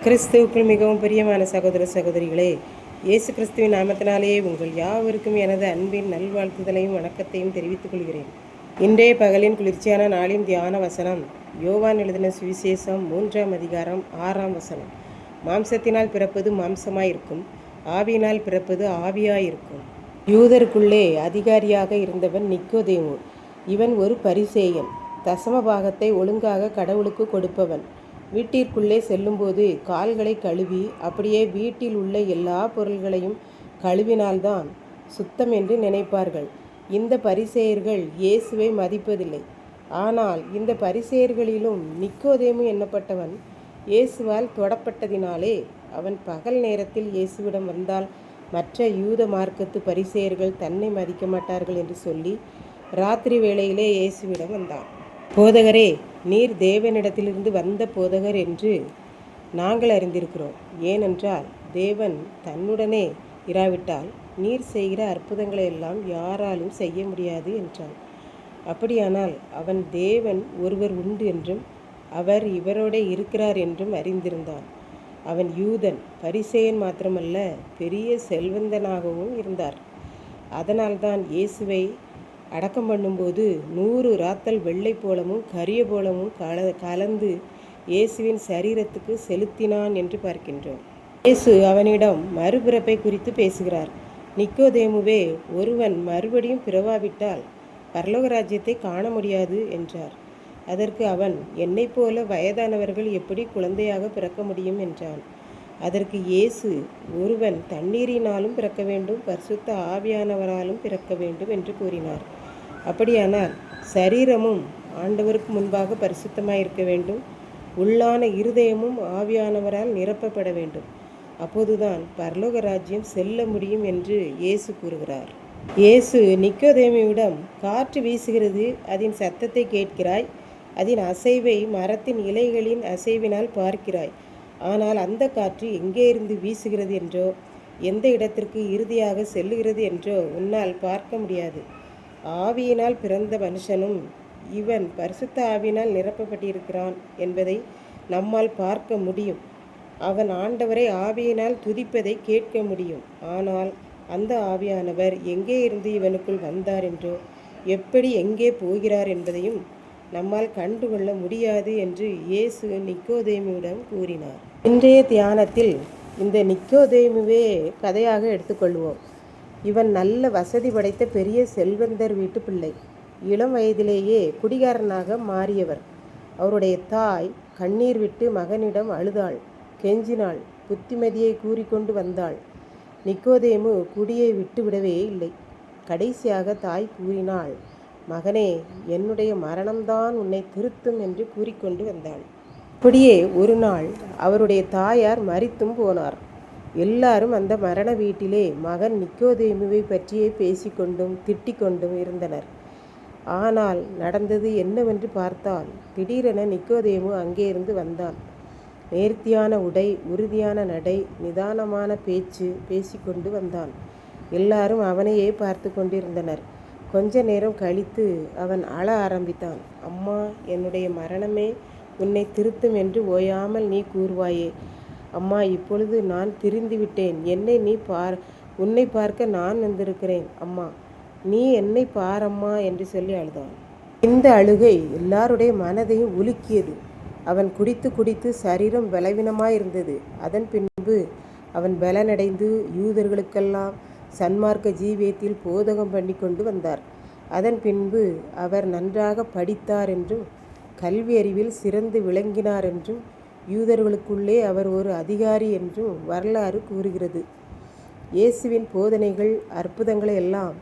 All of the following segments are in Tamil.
கிறிஸ்துவுக்குள் மிகவும் பிரியமான சகோதர சகோதரிகளே, இயேசு கிறிஸ்துவின் நாமத்தினாலேயே உங்கள் யாவருக்கும் எனது அன்பின் நல்வாழ்த்துதலையும் வணக்கத்தையும் தெரிவித்துக் கொள்கிறேன். இன்றைய பகலின் குளிர்ச்சியான நாளின் தியான வசனம் யோவான் எழுதின சுவிசேஷம் 3ஆம் அதிகாரம் 6ஆம் வசனம். மாம்சத்தினால் பிறப்பது மாம்சமாயிருக்கும், ஆவியினால் பிறப்பது ஆவியாயிருக்கும். யூதருக்குள்ளே அதிகாரியாக இருந்தவன் நிக்கோதேமு. இவன் ஒரு பரிசேயன், தசம பாகத்தை ஒழுங்காக கடவுளுக்கு கொடுப்பவன். வீட்டிற்குள்ளே செல்லும்போது கால்களை கழுவி அப்படியே வீட்டில் உள்ள எல்லா பொருள்களையும் கழுவினால்தான் சுத்தம் என்று நினைப்பார்கள். இந்த பரிசேயர்கள் இயேசுவை மதிப்பதில்லை. ஆனால் இந்த பரிசேயர்களிலும் நிக்கோதேமு எண்ணப்பட்டவன் இயேசுவால் தொடப்பட்டதினாலே அவன் பகல் நேரத்தில் இயேசுவிடம் வந்தால் மற்ற யூத மார்க்கத்து பரிசேயர்கள் தன்னை மதிக்க மாட்டார்கள் என்று சொல்லி ராத்திரி வேளையிலே இயேசுவிடம் வந்தான். போதகரே, நீர் தேவனிடத்திலிருந்து வந்த போதகர் என்று நாங்கள் அறிந்திருக்கிறோம். ஏனென்றால் தேவன் தன்னுடனே இராவிட்டால் நீர் செய்கிற அற்புதங்களை எல்லாம் யாராலும் செய்ய முடியாது என்றான். அப்படியானால் அவன் தேவன் ஒருவர் உண்டு என்றும் அவர் இவரோட இருக்கிறார் என்றும் அறிந்திருந்தான். அவன் யூதன், பரிசேயன் மாத்திரமல்ல, பெரிய செல்வந்தனாகவும் இருந்தார். அதனால்தான் இயேசுவை அடக்கம் பண்ணும்போது 100 ராத்தல் வெள்ளை போலமும் கரிய போலமும் கலந்து இயேசுவின் சரீரத்துக்கு செலுத்தினான் என்று பார்க்கின்றோம். இயேசு அவனிடம் மறுபிறப்பை குறித்து பேசுகிறார். நிக்கோதேமுவே, ஒருவன் மறுபடியும் பிறவாவிட்டால் பரலோக ராஜ்யத்தை காண முடியாது என்றார். அதற்கு அவன், என்னைப் போல வயதானவர்கள் எப்படி குழந்தையாக பிறக்க முடியும் என்றான். அதற்கு இயேசு, ஒருவன் தண்ணீரினாலும் பிறக்க வேண்டும், பரிசுத்த ஆவியானவராலும் பிறக்க வேண்டும் என்று கூறினார். அப்படியானால் சரீரமும் ஆண்டவருக்கு முன்பாக பரிசுத்தமாக இருக்க வேண்டும், உள்ளான இருதயமும் ஆவியானவரால் நிரப்பப்பட வேண்டும். அப்போதுதான் பரலோக ராஜ்யம் செல்ல முடியும் என்று இயேசு கூறுகிறார். இயேசு நிக்கோதேமுவிடம், காற்று வீசுகிறது, அதன் சத்தத்தை கேட்கிறாய், அதன் அசைவை மரத்தின் இலைகளின் அசைவினால் பார்க்கிறாய். ஆனால் அந்த காற்று எங்கே இருந்து வீசுகிறது என்றோ எந்த இடத்திற்கு இறுதியாக செல்லுகிறது என்றோ உன்னால் பார்க்க முடியாது. ஆவியினால் பிறந்த மனுஷனும் இவன் பரிசுத்த ஆவியினால் நிரப்பப்பட்டிருக்கிறான் என்பதை நம்மால் பார்க்க முடியும். அவன் ஆண்டவரை ஆவியினால் துதிப்பதை கேட்க முடியும். ஆனால் அந்த ஆவியானவர் எங்கே இருந்து இவனுக்குள் வந்தார் என்றோ எப்படி எங்கே போகிறார் என்பதையும் நம்மால் கண்டுகொள்ள முடியாது என்று இயேசு நிக்கோதேமுவிடம் கூறினார். இன்றைய தியானத்தில் இந்த நிக்கோதேமுவே கதையாக எடுத்துக்கொள்வோம். இவன் நல்ல வசதி படைத்த பெரிய செல்வந்தர் வீட்டு பிள்ளை. இளம் வயதிலேயே குடிகாரனாக மாறியவர். அவருடைய தாய் கண்ணீர் விட்டு மகனிடம் அழுதாள், கெஞ்சினாள், புத்திமதியை கூறிக்கொண்டு வந்தாள். நிக்கோதேமு குடியை விட்டுவிடவே இல்லை. கடைசியாக தாய் கூறினாள், மகனே, என்னுடைய மரணம்தான் உன்னை திருத்தும் என்று கூறிக்கொண்டு வந்தாள். அப்படியே ஒரு நாள் அவருடைய தாயார் மரித்தும் போனார். எல்லாரும் அந்த மரண வீட்டிலே மகன் நிக்கோதேமுவை பற்றியே பேசிக்கொண்டும் திட்டிக்கொண்டும் இருந்தனர். ஆனால் நடந்தது என்னவென்று பார்த்தால், திடீரென நிக்கோதேமு அங்கே இருந்து வந்தான். நேர்த்தியான உடை, உறுதியான நடை, நிதானமான பேச்சு பேசிக்கொண்டு வந்தான். எல்லாரும் அவனையே பார்த்து கொண்டிருந்தனர். கொஞ்ச நேரம் கழித்து அவன் அழ ஆரம்பித்தான். அம்மா, என்னுடைய மரணமே உன்னை திருத்தும் என்று ஓயாமல் நீ கூறுவாயே. அம்மா, இப்பொழுது நான் திரிந்து விட்டேன். உன்னை பார்க்க நான் வந்திருக்கிறேன். அம்மா, நீ என்னை பாரம்மா என்று சொல்லி அழுதான். இந்த அழுகை எல்லாருடைய மனதையும் உலுக்கியது. அவன் குடித்து குடித்து சரீரம் பலவீனமாயிருந்தது. அதன் பின்பு அவன் பலனடைந்து யூதர்களுக்கெல்லாம் சன்மார்க்க ஜீவியத்தில் போதகம் பண்ணி கொண்டு வந்தார். அதன் பின்பு அவர் நன்றாக படித்தார் என்றும் கல்வி அறிவில் சிறந்து விளங்கினார் என்றும் யூதர்களுக்குள்ளே அவர் ஒரு அதிகாரி என்றும் வரலாறு கூறுகிறது. இயேசுவின் போதனைகள், அற்புதங்களை எல்லாம்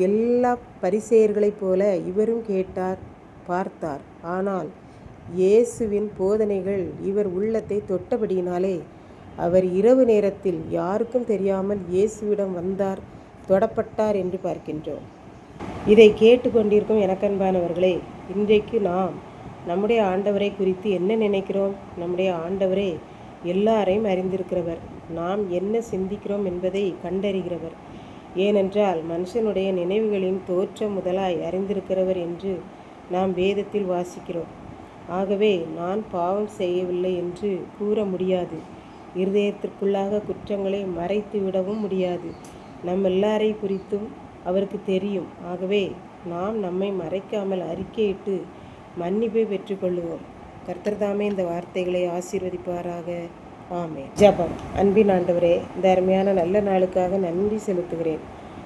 எல்லா பரிசேயர்களைப் போல இவரும் கேட்டார், பார்த்தார். ஆனால் இயேசுவின் போதனைகள் இவர் உள்ளத்தை தொட்டபடியினாலே அவர் இரவு நேரத்தில் யாருக்கும் தெரியாமல் இயேசுவிடம் வந்தார், தொடப்பட்டார் என்று பார்க்கின்றோம். இதை கேட்டுக்கொண்டிருக்கும் எனக்கன்பானவர்களே, இன்றைக்கு நாம் நம்முடைய ஆண்டவரை குறித்து என்ன நினைக்கிறோம்? நம்முடைய ஆண்டவரே எல்லாரையும் அறிந்திருக்கிறவர். நாம் என்ன சிந்திக்கிறோம் என்பதை கண்டறிகிறவர். ஏனென்றால் மனுஷனுடைய நினைவுகளின் தோற்றம் முதலாய் அறிந்திருக்கிறவர் என்று நாம் வேதத்தில் வாசிக்கிறோம். ஆகவே நான் பாவம் செய்யவில்லை என்று கூற முடியாது. இருதயத்திற்குள்ளாக குற்றங்களை மறைத்து விடவும் முடியாது. எல்லாரை குறித்தும் அவருக்கு தெரியும். ஆகவே நாம் நம்மை மறைக்காமல் அறிக்கையிட்டு மன்னிப்பை பெற்றுக்கொள்ளுவோம். கர்த்தர் தாமே இந்த வார்த்தைகளை ஆசீர்வதிப்பாராக. ஆமென். ஜெபம். அன்பின் ஆண்டவரே, இந்த அருமையான நல்ல நாளுக்காக நன்றி செலுத்துகிறேன்.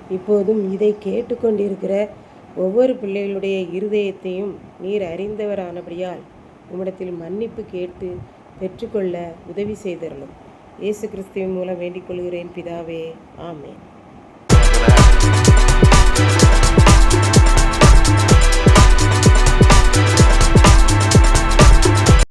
இப்போதும் இதை கேட்டுக்கொண்டிருக்கிற ஒவ்வொரு பிள்ளைகளுடைய இருதயத்தையும் நீர் அறிந்தவரானபடியால் உம்மிடத்தில் மன்னிப்பு கேட்டு பெற்றுக்கொள்ள உதவி செய்தருளும். இயேசு கிறிஸ்துவின் மூலம் வேண்டிக் கொள்கிறேன் பிதாவே. ஆமென்.